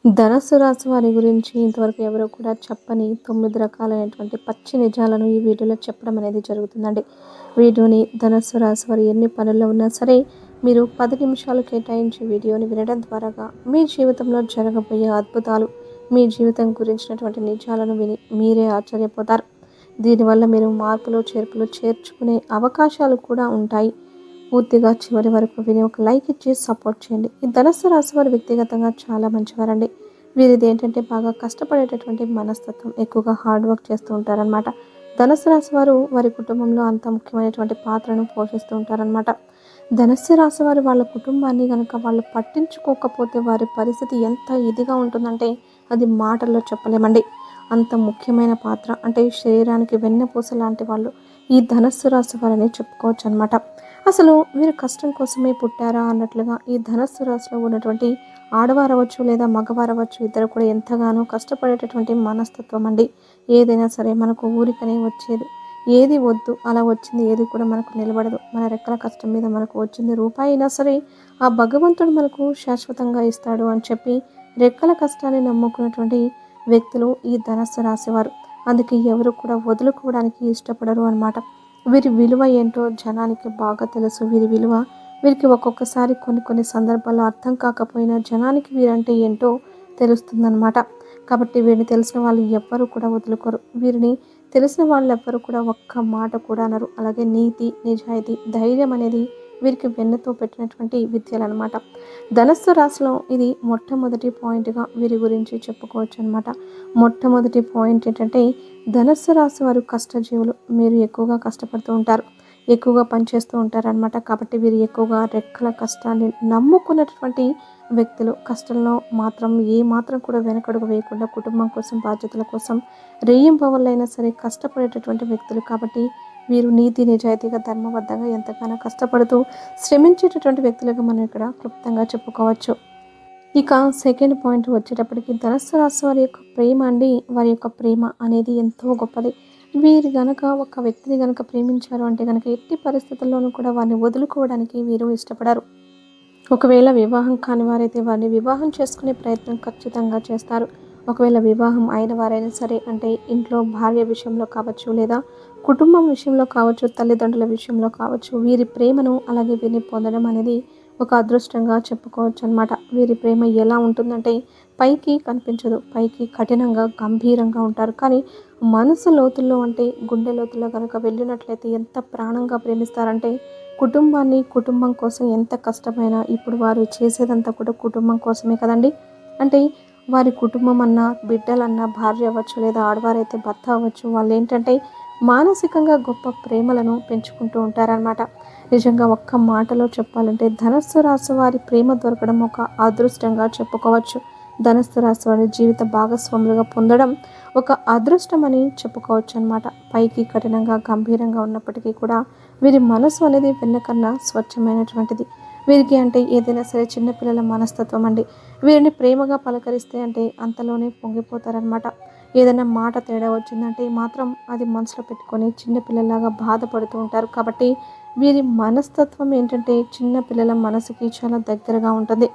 ధనస్సు రాశి వారి గురించి ఇంతవరకు ఎవరో కూడా చెప్పని 9 రకాలైనటువంటి పచ్చి నిజాలను ఈ వీడియోలో చెప్పడం అనేది జరుగుతుందండి. వీడియోని ధనస్సు రాశి వారు ఎన్ని పనుల్లో ఉన్నా సరే మీరు 10 నిమిషాలు కేటాయించి వీడియోని వినడం ద్వారాగా మీ జీవితంలో జరగబోయే అద్భుతాలు, మీ జీవితం గురించినటువంటి నిజాలను విని మీరే ఆశ్చర్యపోతారు. దీనివల్ల మీరు మార్పులు, చేర్పులు చేర్చుకునే అవకాశాలు కూడా ఉంటాయి. పూర్తిగా చివరి వరకు విని ఒక లైక్ ఇచ్చి సపోర్ట్ చేయండి. ఈ ధనస్సు రాశి వారు వ్యక్తిగతంగా చాలా మంచివారండి. వీరిది ఏంటంటే బాగా కష్టపడేటటువంటి మనస్తత్వం, ఎక్కువగా హార్డ్ వర్క్ చేస్తూ ఉంటారనమాట. ధనస్సు రాశి వారు వారి కుటుంబంలో అంత ముఖ్యమైనటువంటి పాత్రను పోషిస్తూ ఉంటారనమాట. ధనస్సు రాశి వారు వాళ్ళ కుటుంబాన్ని కనుక వాళ్ళు పట్టించుకోకపోతే వారి పరిస్థితి ఎంత ఇదిగా ఉంటుందంటే అది మాటల్లో చెప్పలేమండి. అంత ముఖ్యమైన పాత్ర అంటే శరీరానికి వెన్నెపూస లాంటి వాళ్ళు ఈ ధనస్సు రాశి వారని చెప్పుకోవచ్చు అనమాట. అసలు వీరు కష్టం కోసమే పుట్టారా అన్నట్లుగా ఈ ధనస్సు రాశిలో ఉన్నటువంటి ఆడవారవచ్చు లేదా మగవారవచ్చు ఇద్దరు కూడా ఎంతగానో కష్టపడేటటువంటి మనస్తత్వం అండి. ఏదైనా సరే మనకు ఊరికనే వచ్చేది ఏది వద్దు, అలా వచ్చింది ఏది కూడా మనకు నిలబడదు. మన రెక్కల కష్టం మీద మనకు వచ్చింది రూపాయి అయినా సరే ఆ భగవంతుడు మనకు శాశ్వతంగా ఇస్తాడు అని చెప్పి రెక్కల కష్టాన్ని నమ్ముకున్నటువంటి వ్యక్తులు ఈ ధనస్సు రాశివారు. అందుకే ఎవరు కూడా వదులుకోవడానికి ఇష్టపడరు అన్నమాట. వీరి విలువ ఏంటో జనానికి బాగా తెలుసు. వీరి విలువ వీరికి ఒక్కొక్కసారి కొన్ని సందర్భాల్లో అర్థం కాకపోయినా జనానికి వీరంటే ఏంటో తెలుస్తుందన్నమాట. కాబట్టి వీరిని తెలిసిన వాళ్ళు ఎవ్వరూ కూడా వదులుకోరు. వీరిని తెలిసిన వాళ్ళు ఎవ్వరు కూడా ఒక్క మాట కూడా అనరు. అలాగే నీతి, నిజాయితీ, ధైర్యం అనేది వీరికి వెన్నతో పెట్టినటువంటి విద్యలు అనమాట. ధనస్సు రాశిలో ఇది మొట్టమొదటి పాయింట్గా వీరి గురించి చెప్పుకోవచ్చు అనమాట. మొట్టమొదటి పాయింట్ ఏంటంటే ధనస్సు రాశి వారు కష్టజీవులు. మీరు ఎక్కువగా కష్టపడుతూ ఉంటారు, ఎక్కువగా పనిచేస్తూ ఉంటారనమాట. కాబట్టి వీరు ఎక్కువగా రెక్కల కష్టాన్ని నమ్ముకున్నటువంటి వ్యక్తులు. కష్టంలో మాత్రం ఏ మాత్రం కూడా వెనకడుగు వేయకుండా కుటుంబం కోసం, బాధ్యతల కోసం రేయింబవళ్ళైనా సరే కష్టపడేటటువంటి వ్యక్తులు. కాబట్టి వీరు నీతి నిజాయితీగా ధర్మబద్ధంగా ఎంతగానో కష్టపడుతూ శ్రమించేటటువంటి వ్యక్తులుగా మనం ఇక్కడ క్లుప్తంగా చెప్పుకోవచ్చు. ఇక సెకండ్ పాయింట్ వచ్చేటప్పటికి ధనస్సు రాశి వారి యొక్క ప్రేమ అండి. వారి యొక్క ప్రేమ అనేది ఎంతో గొప్పది. వీరు గనక ఒక వ్యక్తిని గనక ప్రేమించారు అంటే గనక ఎట్టి పరిస్థితుల్లోనూ కూడా వారిని వదులుకోవడానికి వీరు ఇష్టపడరు. ఒకవేళ వివాహం కాని వారైతే వారిని వివాహం చేసుకునే ప్రయత్నం ఖచ్చితంగా చేస్తారు. ఒకవేళ వివాహం అయిన వారైనా సరే అంటే ఇంట్లో భార్య విషయంలో కావచ్చు, లేదా కుటుంబం విషయంలో కావచ్చు, తల్లిదండ్రుల విషయంలో కావచ్చు, వీరి ప్రేమను అలాగే వీరిని పొందడం అనేది ఒక అదృష్టంగా చెప్పుకోవచ్చు అనమాట. వీరి ప్రేమ ఎలా ఉంటుందంటే పైకి కనిపించదు, పైకి కఠినంగా గంభీరంగా ఉంటారు. కానీ మనసు లోతుల్లో అంటే గుండె లోతుల్లో కనుక వెళ్ళినట్లయితే ఎంత ప్రాణంగా ప్రేమిస్తారంటే కుటుంబాన్ని, కుటుంబం కోసం ఎంత కష్టమైనా ఇప్పుడు వారు చేసేదంతా కూడా కుటుంబం కోసమే కదండి. అంటే వారి కుటుంబం అన్నా, బిడ్డలన్నా, భార్య అవ్వచ్చు లేదా ఆడవారైతే భర్త అవ్వచ్చు, వాళ్ళు ఏంటంటే మానసికంగా గొప్ప ప్రేమలను పెంచుకుంటూ ఉంటారనమాట. నిజంగా ఒక్క మాటలో చెప్పాలంటే ధనస్సు రాశి వారి ప్రేమ దొరకడం ఒక అదృష్టంగా చెప్పుకోవచ్చు. ధనస్సు రాశి వారి జీవిత భాగస్వాములుగా పొందడం ఒక అదృష్టం అని చెప్పుకోవచ్చు అనమాట. పైకి కఠినంగా గంభీరంగా ఉన్నప్పటికీ కూడా వీరి మనసు అనేది వెన్నకన్నా స్వచ్ఛమైనటువంటిది. వీరికి అంటే ఏదైనా సరే చిన్నపిల్లల మనస్తత్వం అండి. వీరిని ప్రేమగా పలకరిస్తే అంటే అంతలోనే పొంగిపోతారనమాట. ఏదైనా మాట తేడా వచ్చిందంటే మాత్రం అది మనసులో పెట్టుకొని చిన్నపిల్లలాగా బాధపడుతూ ఉంటారు. కాబట్టి వీరి మనస్తత్వం ఏంటంటే చిన్నపిల్లల మనసుకి చాలా దగ్గరగా ఉంటుంది.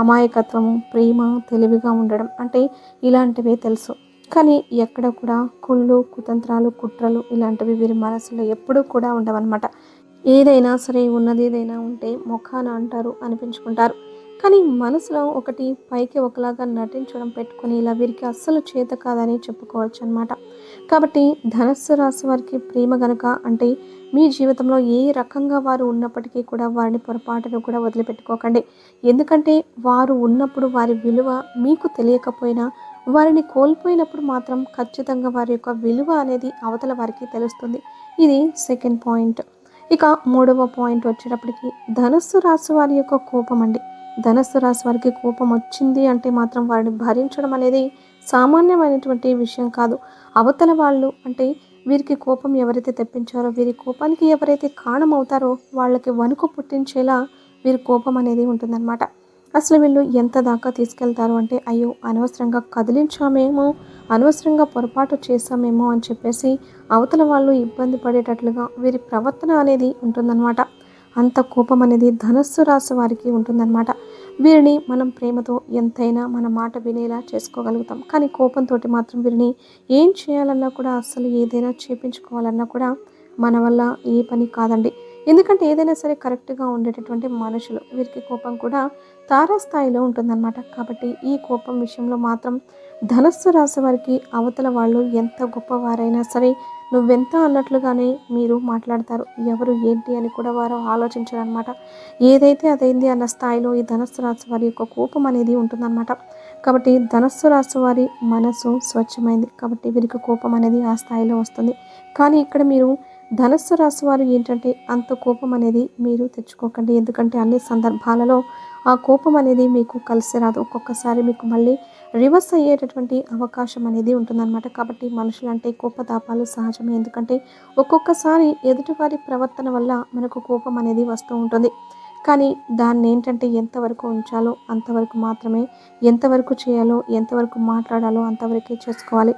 అమాయకత్వము, ప్రేమ, తెలివిగా ఉండడం అంటే ఇలాంటివే తెలుసు. కానీ ఎక్కడ కూడా కుళ్ళు, కుతంత్రాలు, కుట్రలు ఇలాంటివి వీరి మనసులో ఎప్పుడూ కూడా ఉండవన్నమాట. ఏదైనా సరే ఉన్నది ఏదైనా ఉంటే మొఖాన అంటారు, అనిపించుకుంటారు. కానీ మనసులో ఒకటి పైకి ఒకలాగా నటించడం పెట్టుకొని ఇలా వీరికి అస్సలు చేత కాదని చెప్పుకోవచ్చు అనమాట. కాబట్టి ధనస్సు రాశి వారికి ప్రేమ గనక అంటే మీ జీవితంలో ఏ రకంగా వారు ఉన్నప్పటికీ కూడా వారిని పొరపాటును కూడా వదిలిపెట్టుకోకండి. ఎందుకంటే వారు ఉన్నప్పుడు వారి విలువ మీకు తెలియకపోయినా వారిని కోల్పోయినప్పుడు మాత్రం ఖచ్చితంగా వారి యొక్క విలువ అనేది అవతల వారికి తెలుస్తుంది. ఇది సెకండ్ పాయింట్. ఇక మూడవ పాయింట్ వచ్చేటప్పటికి ధనస్సు రాశి వారి యొక్క కోపం అండి. ధనస్సు రాశి వారికి కోపం వచ్చింది అంటే మాత్రం వారిని భరించడం అనేది సామాన్యమైనటువంటి విషయం కాదు. అవతల వాళ్ళు అంటే వీరికి కోపం ఎవరైతే తెప్పించారో వీరి కోపానికి ఎవరైతే కారణమవుతారో వాళ్ళకి వణుకు పుట్టించేలా వీరి కోపం అనేది ఉంటుందన్నమాట. అసలు వీళ్ళు ఎంత దాకా తీసుకెళ్తారు అంటే అయ్యో అనవసరంగా కదిలించామేమో, అనవసరంగా పొరపాటు చేశామేమో అని చెప్పేసి అవతల వాళ్ళు ఇబ్బంది పడేటట్లుగా వీరి ప్రవర్తన అనేది ఉంటుందన్నమాట. అంత కోపం అనేది ధనస్సు రాశి వారికి ఉంటుందన్నమాట. వీరిని మనం ప్రేమతో ఎంతైనా మన మాట వినేలా చేసుకోగలుగుతాం. కానీ కోపంతో మాత్రం వీరిని ఏం చేయాలన్నా కూడా అస్సలు ఏదైనా చేపించుకోవాలన్నా కూడా మన వల్ల ఏ పని కాదండి. ఎందుకంటే ఏదైనా సరే కరెక్ట్‌గా ఉండేటటువంటి మనుషులు. వీరికి కోపం కూడా తారాస్థాయిలో ఉంటుందన్నమాట. కాబట్టి ఈ కోపం విషయంలో మాత్రం ధనస్సు రాశి వారికి అవతల వాళ్ళు ఎంత గొప్పవారైనా సరే నువ్వెంత అన్నట్లుగానే మీరు మాట్లాడతారు. ఎవరు ఏంటి అని కూడా వారు ఆలోచించరనమాట. ఏదైతే అదైంది అన్న స్థాయిలో ఈ ధనస్సు రాశి వారి యొక్క కోపం అనేది ఉంటుందన్నమాట. కాబట్టి ధనస్సు రాశి వారి మనసు స్వచ్ఛమైంది. కాబట్టి వీరికి కోపం అనేది ఆ స్థాయిలో వస్తుంది. కానీ ఇక్కడ మీరు ధనస్సు రాశి వారు ఏంటంటే అంత కోపం అనేది మీరు తెచ్చుకోకండి. ఎందుకంటే అన్ని సందర్భాలలో ఆ కోపం అనేది మీకు కలిసి రాదు. ఒక్కొక్కసారి మీకు మళ్ళీ రివర్స్ అయ్యేటటువంటి అవకాశం అనేది ఉంటుందన్నమాట. కాబట్టి మనుషులంటే కోపతాపాలు సహజమే. ఎందుకంటే ఒక్కొక్కసారి ఎదుటివారి ప్రవర్తన వల్ల మనకు కోపం అనేది వస్తూ ఉంటుంది. కానీ దాన్ని ఏంటంటే ఎంతవరకు ఉంచాలో అంతవరకు మాత్రమే, ఎంతవరకు చేయాలో, ఎంతవరకు మాట్లాడాలో అంతవరకే చేసుకోవాలి.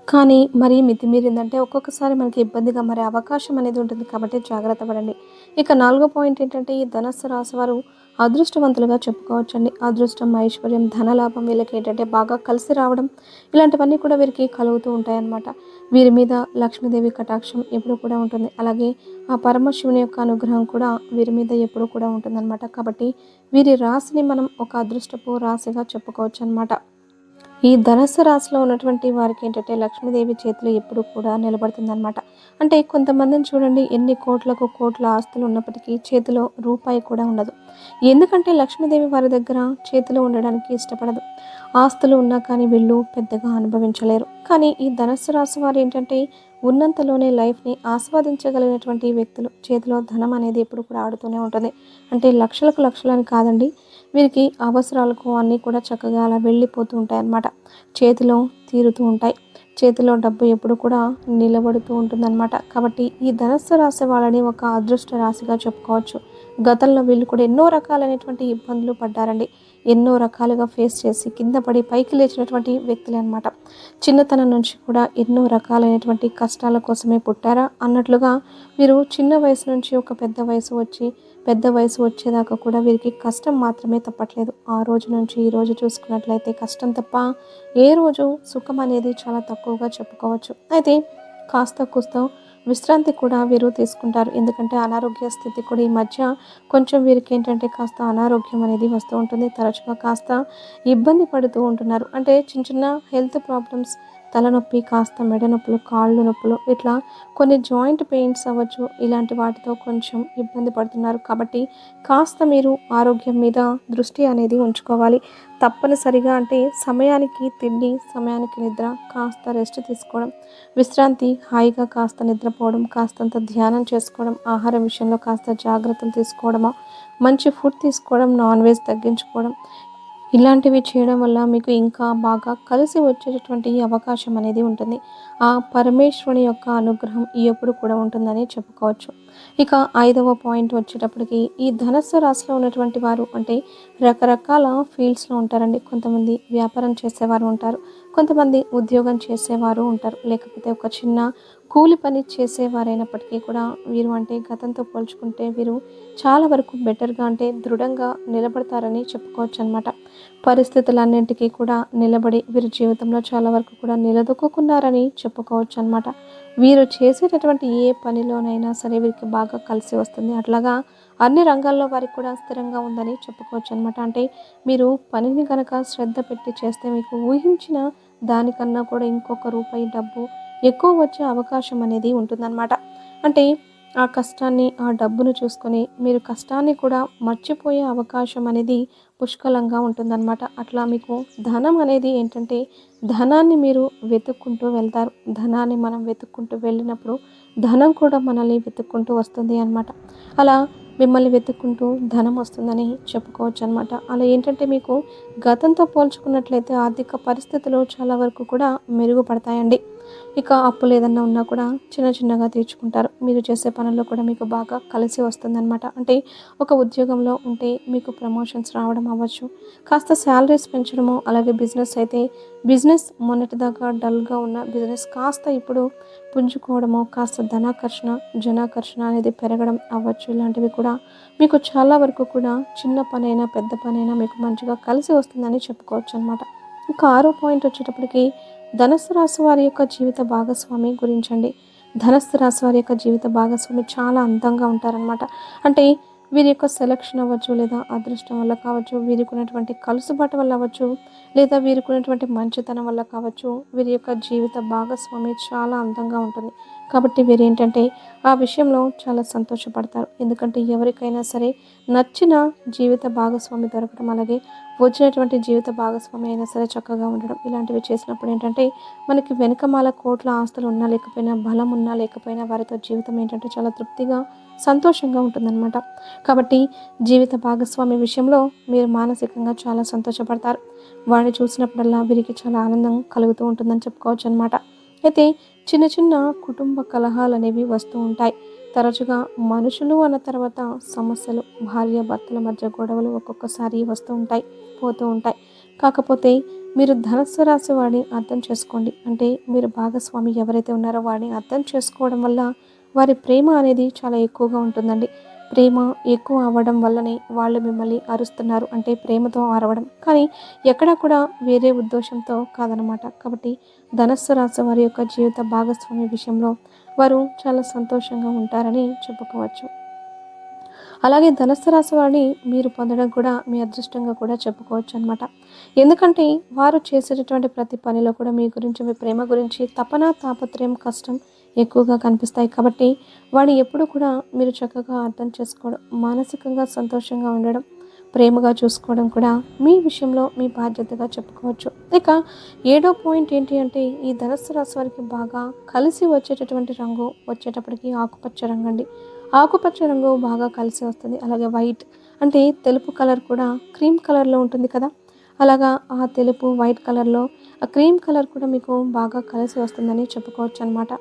కానీ మరీ మితిమీరిందంటే ఒక్కొక్కసారి మనకి ఇబ్బందిగా మారే అవకాశం అనేది ఉంటుంది. కాబట్టి జాగ్రత్త పడండి. ఇక నాలుగో పాయింట్ ఏంటంటే ఈ ధనస్సు రాశి వారు అదృష్టవంతులుగా చెప్పుకోవచ్చండి. అదృష్టం, ఐశ్వర్యం, ధనలాభం వీళ్ళకి ఏంటంటే బాగా కలిసి రావడం ఇలాంటివన్నీ కూడా వీరికి కలుగుతూ ఉంటాయన్నమాట. వీరి మీద లక్ష్మీదేవి కటాక్షం ఎప్పుడు కూడా ఉంటుంది. అలాగే ఆ పరమశివుని యొక్క అనుగ్రహం కూడా వీరి మీద ఎప్పుడు కూడా ఉంటుందన్నమాట. కాబట్టి వీరి రాశిని మనం ఒక అదృష్టపు రాశిగా చెప్పుకోవచ్చు అనమాట. ఈ ధనస్సు రాశిలో ఉన్నటువంటి వారికి ఏంటంటే లక్ష్మీదేవి చేతిలో ఎప్పుడు కూడా నిలబడుతుందన్నమాట. అంటే కొంతమందిని చూడండి, ఎన్ని కోట్లకు కోట్ల ఆస్తులు ఉన్నప్పటికీ చేతిలో రూపాయి కూడా ఉండదు. ఎందుకంటే లక్ష్మీదేవి వారి దగ్గర చేతిలో ఉండడానికి ఇష్టపడదు. ఆస్తులు ఉన్నా కానీ వీళ్ళు పెద్దగా అనుభవించలేరు. కానీ ఈ ధనస్సు రాశి వారు ఏంటంటే ఉన్నంతలోనే లైఫ్ని ఆస్వాదించగలిగినటువంటి వ్యక్తులు. చేతిలో ధనం అనేది ఎప్పుడు కూడా ఆడుతూనే ఉంటుంది. అంటే లక్షలకు లక్షలని కాదండి, వీరికి అవసరాలకు అన్నీ కూడా చక్కగా అలా వెళ్ళిపోతూ ఉంటాయి అన్నమాట. చేతిలో తీరుతూ ఉంటాయి. చేతిలో డబ్బు ఎప్పుడు కూడా నిలబడుతూ ఉంటుందన్నమాట. కాబట్టి ఈ ధనస్సు రాశి వాళ్ళని ఒక అదృష్ట రాశిగా చెప్పుకోవచ్చు. గతంలో వీళ్ళు కూడా ఎన్నో రకాలైనటువంటి ఇబ్బందులు పడ్డారండి. ఎన్నో రకాలుగా ఫేస్ చేసి కింద పడి పైకి లేచినటువంటి వ్యక్తులే అనమాట. చిన్నతనం నుంచి కూడా ఎన్నో రకాలైనటువంటి కష్టాల కోసమే పుట్టారా అన్నట్లుగా వీరు చిన్న వయసు నుంచి ఒక పెద్ద వయసు వచ్చేదాకా కూడా వీరికి కష్టం మాత్రమే తప్పట్లేదు. ఆ రోజు నుంచి ఈ రోజు చూసుకున్నట్లయితే కష్టం తప్ప ఏ రోజు సుఖం అనేది చాలా తక్కువగా చెప్పుకోవచ్చు. అయితే కాస్త కూస్త విశ్రాంతి కూడా వీరు తీసుకుంటారు. ఎందుకంటే అనారోగ్య స్థితి కూడా ఈ మధ్య కొంచెం వీరికి ఏంటంటే కాస్త అనారోగ్యం అనేది వస్తూ ఉంటుంది. తరచుగా కాస్త ఇబ్బంది పడుతూ ఉంటున్నారు. అంటే చిన్న చిన్న హెల్త్ ప్రాబ్లమ్స్, తలనొప్పి, కాస్త మెడ నొప్పులు, కాళ్ళు నొప్పులు, ఇట్లా కొన్ని జాయింట్ పెయిన్స్ అవ్వచ్చు. ఇలాంటి వాటితో కొంచెం ఇబ్బంది పడుతున్నారు. కాబట్టి కాస్త మీరు ఆరోగ్యం మీద దృష్టి అనేది ఉంచుకోవాలి. తప్పనిసరిగా అంటే సమయానికి తిండి, సమయానికి నిద్ర, కాస్త రెస్ట్ తీసుకోవడం, విశ్రాంతి, హాయిగా కాస్త నిద్రపోవడం, కాస్తంత ధ్యానం చేసుకోవడం, ఆహారం విషయంలో కాస్త జాగ్రత్తలు తీసుకోవడమా, మంచి ఫుడ్ తీసుకోవడం, నాన్ వెజ్ తగ్గించుకోవడం, ఇలాంటివి చేయడం వల్ల మీకు ఇంకా బాగా కలిసి వచ్చేటటువంటి అవకాశం అనేది ఉంటుంది. ఆ పరమేశ్వరుని యొక్క అనుగ్రహం ఎప్పుడు కూడా ఉంటుందని చెప్పుకోవచ్చు. ఇక ఐదవ పాయింట్ వచ్చేటప్పటికి ఈ ధనస్సు రాశిలో ఉన్నటువంటి వారు అంటే రకరకాల ఫీల్డ్స్లో ఉంటారండి. కొంతమంది వ్యాపారం చేసేవారు ఉంటారు, కొంతమంది ఉద్యోగం చేసేవారు ఉంటారు, లేకపోతే ఒక చిన్న కూలి పని చేసేవారైనప్పటికీ కూడా వీరు అంటే గతంతో పోల్చుకుంటే వీరు చాలా వరకు బెటర్గా అంటే దృఢంగా నిలబడతారని చెప్పుకోవచ్చు అనమాట. పరిస్థితులన్నింటికీ కూడా నిలబడి వీరి జీవితంలో చాలా వరకు కూడా నిలదొక్కున్నారని చెప్పుకోవచ్చు అనమాట. వీరు చేసేటటువంటి ఏ పనిలోనైనా సరే వీరికి బాగా కలిసి వస్తుంది. అట్లాగా అన్ని రంగాల్లో వారికి కూడా స్థిరంగా ఉందని చెప్పుకోవచ్చు అనమాట. అంటే మీరు పనిని కనుక శ్రద్ధ పెట్టి చేస్తే మీకు ఊహించిన దానికన్నా కూడా ఇంకొక రూపాయి డబ్బు ఎక్కువ వచ్చే అవకాశం అనేది ఉంటుందన్నమాట. అంటే ఆ కష్టాన్ని, ఆ డబ్బును చూసుకొని మీరు కష్టాన్ని కూడా మర్చిపోయే అవకాశం అనేది పుష్కలంగా ఉంటుందన్నమాట. అట్లా మీకు ధనం అనేది ఏంటంటే ధనాన్ని మీరు వెతుక్కుంటూ వెళ్తారు. ధనాన్ని మనం వెతుక్కుంటూ వెళ్ళినప్పుడు ధనం కూడా మనల్ని వెతుక్కుంటూ వస్తుంది అన్నమాట. అలా మిమ్మల్ని వెతుక్కుంటూ ధనం వస్తుందని చెప్పుకోవచ్చు అనమాట. అలా ఏంటంటే మీకు గతంతో పోల్చుకున్నట్లయితే ఆర్థిక పరిస్థితులు చాలా వరకు కూడా మెరుగుపడతాయండి. ఇక అప్పులు ఏదన్నా ఉన్నా కూడా చిన్న చిన్నగా తీర్చుకుంటారు. మీరు చేసే పనుల్లో కూడా మీకు బాగా కలిసి వస్తుందనమాట. అంటే ఒక ఉద్యోగంలో ఉంటే మీకు ప్రమోషన్స్ రావడం అవ్వచ్చు. కాస్త శాలరీస్ పెంచడము, అలాగే బిజినెస్ అయితే బిజినెస్ మొన్నటిదాకా డల్‌గా ఉన్న బిజినెస్ కాస్త ఇప్పుడు పుంజుకోవడము, కాస్త ధనాకర్షణ, జనాకర్షణ అనేది పెరగడం అవ్వచ్చు. ఇలాంటివి కూడా మీకు చాలా వరకు కూడా చిన్న పనైనా, పెద్ద పనైనా మీకు మంచిగా కలిసి వస్తుందని చెప్పుకోవచ్చనమాట. ఇంకా ఆరో పాయింట్ వచ్చేటప్పటికి ధనుస్సు రాశి వారి యొక్క జీవిత భాగస్వామి గురించండి. ధనుస్సు రాశి వారి యొక్క జీవిత భాగస్వామి చాలా అందంగా ఉంటారనమాట. అంటే వీరి యొక్క సెలక్షన్ అవ్వచ్చు, లేదా అదృష్టం వల్ల కావచ్చు, వీరికి ఉన్నటువంటి కలుసుబాటు వల్ల అవ్వచ్చు, లేదా వీరికి ఉన్నటువంటి మంచితనం వల్ల కావచ్చు, వీరి యొక్క జీవిత భాగస్వామి చాలా అందంగా ఉంటుంది. కాబట్టి వీరేంటంటే ఆ విషయంలో చాలా సంతోషపడతారు. ఎందుకంటే ఎవరికైనా సరే నచ్చిన జీవిత భాగస్వామి దొరకడం, అలాగే వచ్చినటువంటి జీవిత భాగస్వామి అయినా సరే చక్కగా ఉండడం, ఇలాంటివి చేసినప్పుడు ఏంటంటే మనకి వెనకమాల కోట్ల ఆస్తులు ఉన్నా లేకపోయినా, బలం ఉన్నా లేకపోయినా వారితో జీవితం ఏంటంటే చాలా తృప్తిగా, సంతోషంగా ఉంటుందన్నమాట. కాబట్టి జీవిత భాగస్వామి విషయంలో మీరు మానసికంగా చాలా సంతోషపడతారు. వాడిని చూసినప్పుడల్లా వీరికి చాలా ఆనందం కలుగుతూ ఉంటుందని చెప్పుకోవచ్చు అనమాట. అయితే చిన్న చిన్న కుటుంబ కలహాలు అనేవి వస్తూ ఉంటాయి. తరచుగా మనుషులు అన్న తర్వాత సమస్యలు, భార్య భర్తల మధ్య గొడవలు ఒక్కొక్కసారి వస్తూ ఉంటాయి, పోతూ ఉంటాయి. కాకపోతే మీరు ధనస్సు రాశి వాడిని అర్థం చేసుకోండి. అంటే మీరు భాగస్వామి ఎవరైతే ఉన్నారో వాడిని అర్థం చేసుకోవడం వల్ల వారి ప్రేమ అనేది చాలా ఎక్కువగా ఉంటుందండి. ప్రేమ ఎక్కువ అవ్వడం వల్లనే వాళ్ళు మిమ్మల్ని అరుస్తున్నారు, అంటే ప్రేమతో అరవడం, కానీ ఎక్కడా కూడా వేరే ఉద్దేశంతో కాదనమాట. కాబట్టి ధనస్సు రాశి వారి యొక్క జీవిత భాగస్వామి విషయంలో వారు చాలా సంతోషంగా ఉంటారని చెప్పుకోవచ్చు. అలాగే ధనుస్సు రాశి వారిని మీరు పొందడం కూడా మీ అదృష్టంగా కూడా చెప్పుకోవచ్చు అనమాట. ఎందుకంటే వారు చేసేటటువంటి ప్రతి పనిలో కూడా మీ గురించి, మీ ప్రేమ గురించి తపన, తాపత్రయం, కష్టం ఎక్కువగా కనిపిస్తాయి. కాబట్టి వాడిని ఎప్పుడు కూడా మీరు చక్కగా అర్థం చేసుకోవడం, మానసికంగా సంతోషంగా ఉండడం, ప్రేమగా చూసుకోవడం కూడా మీ విషయంలో మీ బాధ్యతగా చెప్పుకోవచ్చు. ఇక ఏడో పాయింట్ ఏంటి అంటే ఈ ధనుస్సు రాశి వారికి బాగా కలిసి వచ్చేటటువంటి రంగు వచ్చేటప్పటికి ఆకుపచ్చ రంగు అండి. ఆకుపచ్చ రంగు బాగా కలిసి వస్తుంది. అలాగే వైట్ అంటే తెలుపు కలర్ కూడా క్రీమ్ కలర్లో ఉంటుంది కదా, అలాగా ఆ తెలుపు వైట్ కలర్లో ఆ క్రీమ్ కలర్ కూడా మీకు బాగా కలిసి వస్తుందని చెప్పుకోవచ్చు అనమాట.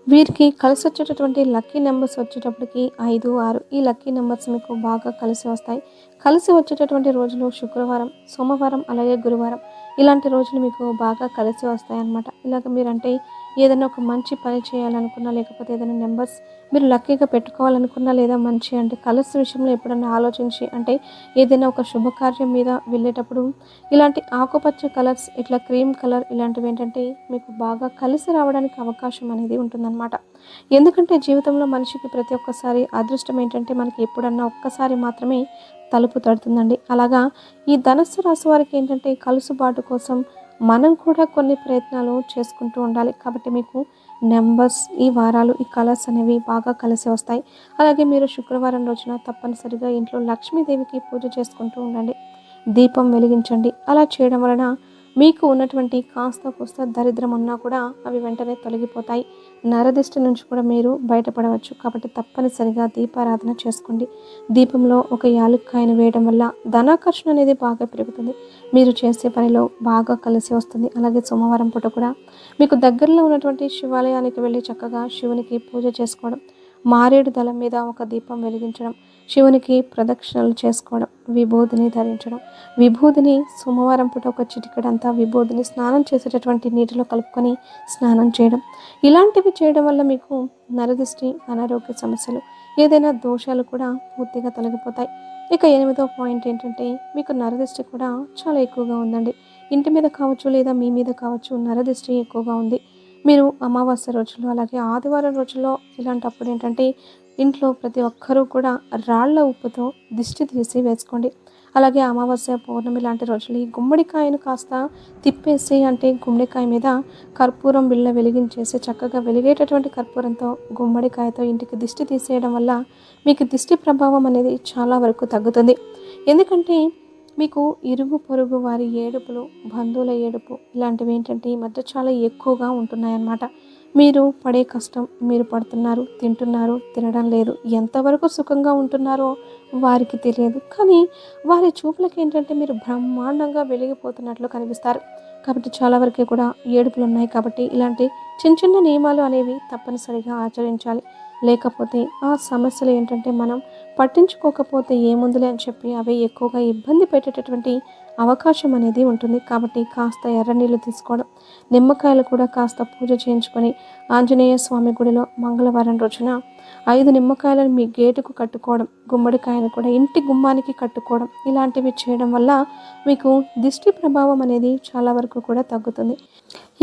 వీరికి కలిసి వచ్చేటటువంటి లక్కీ నెంబర్స్ వచ్చేటప్పటికి 5, 6 ఈ లక్కీ నెంబర్స్ మీకు బాగా కలిసి వస్తాయి. కలిసి వచ్చేటటువంటి రోజులు శుక్రవారం, సోమవారం, అలాగే గురువారం ఇలాంటి రోజులు మీకు బాగా కలిసి వస్తాయన్నమాట. ఇలాగ మీరంటే ఏదైనా ఒక మంచి పని చేయాలనుకున్నా, లేకపోతే ఏదైనా నెంబర్స్ మీరు లక్కీగా పెట్టుకోవాలనుకున్నా, లేదా మంచి అంటే కలర్స్ విషయంలో ఎప్పుడన్నా ఆలోచించి అంటే ఏదైనా ఒక శుభకార్యం మీద వెళ్ళేటప్పుడు ఇలాంటి ఆకుపచ్చ కలర్స్, ఇట్లా క్రీమ్ కలర్ ఇలాంటివి ఏంటంటే మీకు బాగా కలిసి రావడానికి అవకాశం అనేది ఉంటుందన్నమాట. ఎందుకంటే జీవితంలో మనిషికి ప్రతి ఒక్కసారి అదృష్టం ఏంటంటే మనకి ఎప్పుడన్నా ఒక్కసారి మాత్రమే తలుపు తడుతుందండి. అలాగా ఈ ధనస్సు రాశి వారికి ఏంటంటే కలుసుబాటు కోసం మనం కూడా కొన్ని ప్రయత్నాలు చేసుకుంటూ ఉండాలి. కాబట్టి మీకు నెంబర్స్, ఈ వారాలు, ఈ కలర్స్ అనేవి బాగా కలిసి వస్తాయి. అలాగే మీరు శుక్రవారం రోజున తప్పనిసరిగా ఇంట్లో లక్ష్మీదేవికి పూజ చేసుకుంటూ ఉండండి. దీపం వెలిగించండి. అలా చేయడం వలన మీకు ఉన్నటువంటి కాస్త కూస్త దరిద్రం ఉన్నా కూడా అవి వెంటనే తొలగిపోతాయి. నరదిష్టి నుంచి కూడా మీరు బయటపడవచ్చు. కాబట్టి తప్పనిసరిగా దీపారాధన చేసుకోండి. దీపంలో ఒక యాలుక్కాయను వేయడం వల్ల ధనాకర్షణ అనేది బాగా పెరుగుతుంది. మీరు చేసే పనిలో బాగా కలిసి వస్తుంది. అలాగే సోమవారం పూట కూడా మీకు దగ్గరలో ఉన్నటువంటి శివాలయానికి వెళ్ళి చక్కగా శివునికి పూజ చేసుకోవడం, మారేడు దళం మీద ఒక దీపం వెలిగించడం, శివునికి ప్రదక్షిణలు చేసుకోవడం, విభూదిని ధరించడం, విభూదిని సోమవారం పూట ఒక చిటికెడంతా విభూదిని స్నానం చేసేటటువంటి నీటిలో కలుపుకొని స్నానం చేయడం, ఇలాంటివి చేయడం వల్ల మీకు నరదిష్టి, అనారోగ్య సమస్యలు, ఏదైనా దోషాలు కూడా పూర్తిగా తొలగిపోతాయి. ఇక 8వ పాయింట్ ఏంటంటే మీకు నరదిష్టి కూడా చాలా ఎక్కువగా ఉందండి. ఇంటి మీద కావచ్చు, లేదా మీ మీద కావచ్చు, నరదిష్టి ఎక్కువగా ఉంది. మీరు అమావాస్య రోజుల్లో, అలాగే ఆదివారం రోజుల్లో ఇలాంటప్పుడు ఏంటంటే ఇంట్లో ప్రతి ఒక్కరూ కూడా రాళ్ల ఉప్పుతో దిష్టి తీసి వేసుకోండి. అలాగే అమావాస్య, పౌర్ణమి లాంటి రోజులు ఈ గుమ్మడికాయను కాస్త తిప్పేసి, అంటే గుమ్మడికాయ మీద కర్పూరం బిళ్ళ వెలిగించేసి చక్కగా వెలిగేటటువంటి కర్పూరంతో గుమ్మడికాయతో ఇంటికి దిష్టి తీసేయడం వల్ల మీకు దిష్టి ప్రభావం అనేది చాలా వరకు తగ్గుతుంది. ఎందుకంటే మీకు ఇరుగు పొరుగు వారి ఏడుపులు, బంధువుల ఏడుపు ఇలాంటివి ఏంటంటే ఈ మధ్య చాలా ఎక్కువగా ఉంటున్నాయన్నమాట. మీరు పడే కష్టం, మీరు పడుతున్నారు, తింటున్నారు, తినడం లేదు, ఎంతవరకు సుఖంగా ఉంటున్నారో వారికి తెలియదు. కానీ వారి చూపులకి ఏంటంటే మీరు బ్రహ్మాండంగా వెలిగిపోతున్నట్లు కనిపిస్తారు. కాబట్టి చాలా వరకు కూడా ఏడుపులు ఉన్నాయి కాబట్టి ఇలాంటి చిన్న చిన్న నియమాలు అనేవి తప్పనిసరిగా ఆచరించాలి. లేకపోతే ఆ సమస్యలు ఏంటంటే మనం పట్టించుకోకపోతే ఏముందిలే అని చెప్పి అవి ఎక్కువగా ఇబ్బంది పెట్టేటటువంటి అవకాశం అనేది ఉంటుంది. కాబట్టి కాస్త ఎర్ర నీళ్ళు తీసుకోవడం, నిమ్మకాయలు కూడా కాస్త పూజ చేయించుకొని ఆంజనేయ స్వామి గుడిలో మంగళవారం రోజున 5 నిమ్మకాయలను మీ గేటుకు కట్టుకోవడం, గుమ్మడికాయను కూడా ఇంటి గుమ్మానికి కట్టుకోవడం, ఇలాంటివి చేయడం వల్ల మీకు దిష్టి ప్రభావం అనేది చాలా వరకు కూడా తగ్గుతుంది.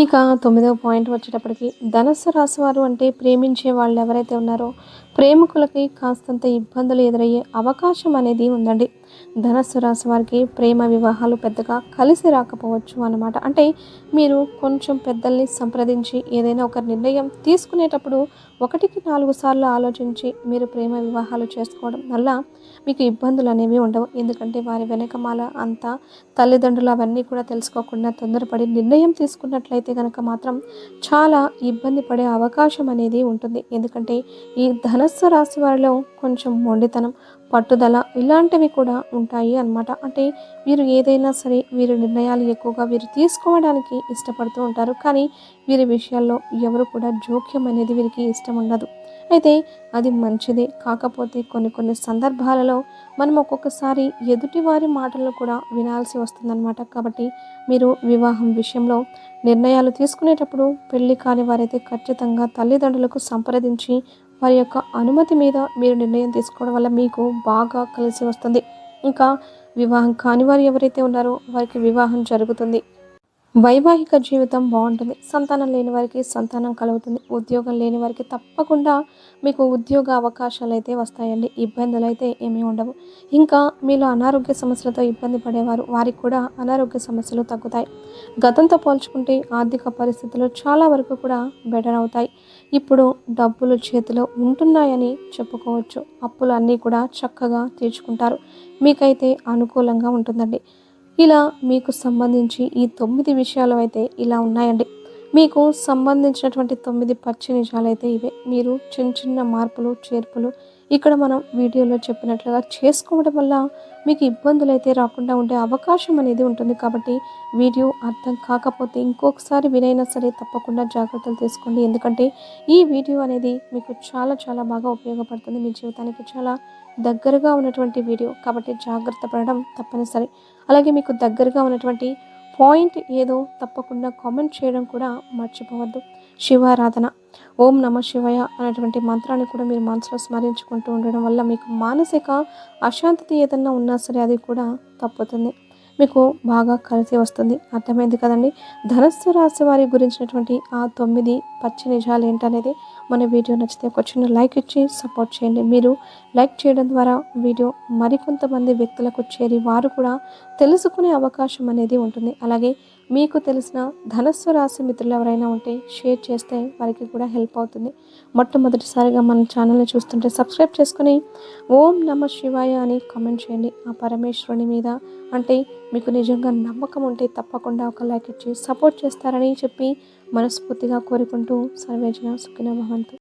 ఇక 9వ పాయింట్ వచ్చేటప్పటికి ధనుస్సు రాశి వారు అంటే ప్రేమించే వాళ్ళు ఎవరైతే ఉన్నారో ప్రేమికులకి కాస్తంత ఇబ్బందులు ఎదురయ్యే అవకాశం అనేది ఉందండి. ధనుస్సు రాశి వారికి ప్రేమ వివాహాలు పెద్దగా కలిసి రాకపోవచ్చు అన్నమాట. అంటే మీరు కొంచెం పెద్దల్ని సంప్రదించి ఏదైనా ఒక నిర్ణయం తీసుకునేటప్పుడు 1కి 4 సార్లు ఆలోచించి మీరు ప్రేమ వివాహాలు చేసుకోవడం వల్ల మీకు ఇబ్బందులు అనేవి ఉండవు. ఎందుకంటే వారి వెనకమాల అంతా తల్లిదండ్రులు అవన్నీ కూడా తెలుసుకోకుండా తొందరపడి నిర్ణయం తీసుకున్నట్లయితే కనుక మాత్రం చాలా ఇబ్బంది పడే అవకాశం అనేది ఉంటుంది. ఎందుకంటే ఈ ధనస్సు రాశి వారిలో కొంచెం మొండితనం, పట్టుదల ఇలాంటివి కూడా ఉంటాయి అన్నమాట. అంటే వీరు ఏదైనా సరే వీరి నిర్ణయాలు ఎక్కువగా వీరు తీసుకోవడానికి ఇష్టపడుతూ ఉంటారు. కానీ వీరి విషయాల్లో ఎవరు కూడా జోక్యం అనేది వీరికి ఇష్టం ఉండదు. అయితే అది మంచిదే. కాకపోతే కొన్ని కొన్ని సందర్భాలలో మనం ఒక్కొక్కసారి ఎదుటివారి మాటలను కూడా వినాల్సి వస్తుందన్నమాట. కాబట్టి మీరు వివాహం విషయంలో నిర్ణయాలు తీసుకునేటప్పుడు పెళ్లి కాని వారైతే ఖచ్చితంగా తల్లిదండ్రులకు సంప్రదించి వారి యొక్క అనుమతి మీద మీరు నిర్ణయం తీసుకోవడం వల్ల మీకు బాగా కలిసి వస్తుంది. ఇంకా వివాహం కాని వారు ఎవరైతే ఉన్నారో వారికి వివాహం జరుగుతుంది. వైవాహిక జీవితం బాగుంటుంది. సంతానం లేని వారికి సంతానం కలుగుతుంది. ఉద్యోగం లేని వారికి తప్పకుండా మీకు ఉద్యోగ అవకాశాలు అయితే వస్తాయండి. ఇబ్బందులు అయితే ఏమీ ఉండవు. ఇంకా మీలో అనారోగ్య సమస్యలతో ఇబ్బంది పడేవారు వారికి కూడా అనారోగ్య సమస్యలు తగ్గుతాయి. గతంతో పోల్చుకుంటే ఆర్థిక పరిస్థితులు చాలా వరకు కూడా బెటర్ అవుతాయి. ఇప్పుడు డబ్బులు చేతిలో ఉంటున్నాయని చెప్పుకోవచ్చు. అప్పులు అన్నీ కూడా చక్కగా తీర్చుకుంటారు. మీకైతే అనుకూలంగా ఉంటుందండి. ఇలా మీకు సంబంధించి ఈ 9 విషయాలు అయితే ఇలా ఉన్నాయండి. మీకు సంబంధించినటువంటి 9 పచ్చి నిజాలు అయితే ఇవే. మీరు చిన్న చిన్న మార్పులు చేర్పులు ఇక్కడ మనం వీడియోలో చెప్పినట్లుగా చేసుకోవడం వల్ల మీకు ఇబ్బందులు అయితే రాకుండా ఉండే అవకాశం అనేది ఉంటుంది. కాబట్టి వీడియో అర్థం కాకపోతే ఇంకొకసారి వినైనా సరే తప్పకుండా జాగ్రత్తలు తీసుకోండి. ఎందుకంటే ఈ వీడియో అనేది మీకు చాలా చాలా బాగా ఉపయోగపడుతుంది. మీ జీవితానికి చాలా దగ్గరగా ఉన్నటువంటి వీడియో కాబట్టి జాగ్రత్త పడడం తప్పనిసరి. అలాగే మీకు దగ్గరగా ఉన్నటువంటి పాయింట్ ఏదో తప్పకుండా కామెంట్ చేయడం కూడా మర్చిపోవద్దు. శివారాధన, ఓం నమ శివాయ అనేటువంటి మంత్రాన్ని కూడా మీరు మనసులో స్మరించుకుంటూ ఉండడం వల్ల మీకు మానసిక అశాంతి ఏదన్నా ఉన్నా సరే అది కూడా తప్పుతుంది. మీకు బాగా కలిసి వస్తుంది. అర్థమైంది కదండి. ధనుస్సు రాశి వారి గురించినటువంటి ఆ 9 పచ్చి నిజాలు ఏంటనేది మన వీడియో నచ్చితే ఒక చిన్న లైక్ ఇచ్చి సపోర్ట్ చేయండి. మీరు లైక్ చేయడం ద్వారా వీడియో మరికొంతమంది వ్యక్తులకు చేరి వారు కూడా తెలుసుకునే అవకాశం అనేది ఉంటుంది. అలాగే మీకు తెలిసిన ధనుస్సు రాశి మిత్రులు ఎవరైనా ఉంటే షేర్ చేస్తే వారికి కూడా హెల్ప్ అవుతుంది. మొట్టమొదటిసారిగా మన ఛానల్ని చూస్తుంటే సబ్స్క్రైబ్ చేసుకుని ఓం నమ శివాయ అని కామెంట్ చేయండి. ఆ పరమేశ్వరుని మీద అంటే మీకు నిజంగా నమ్మకం ఉంటే తప్పకుండా ఒక లైక్ ఇచ్చి సపోర్ట్ చేస్తారని చెప్పి మనస్ఫూర్తిగా కోరుకుంటూ సర్వేజన సుఖినో భవంతు.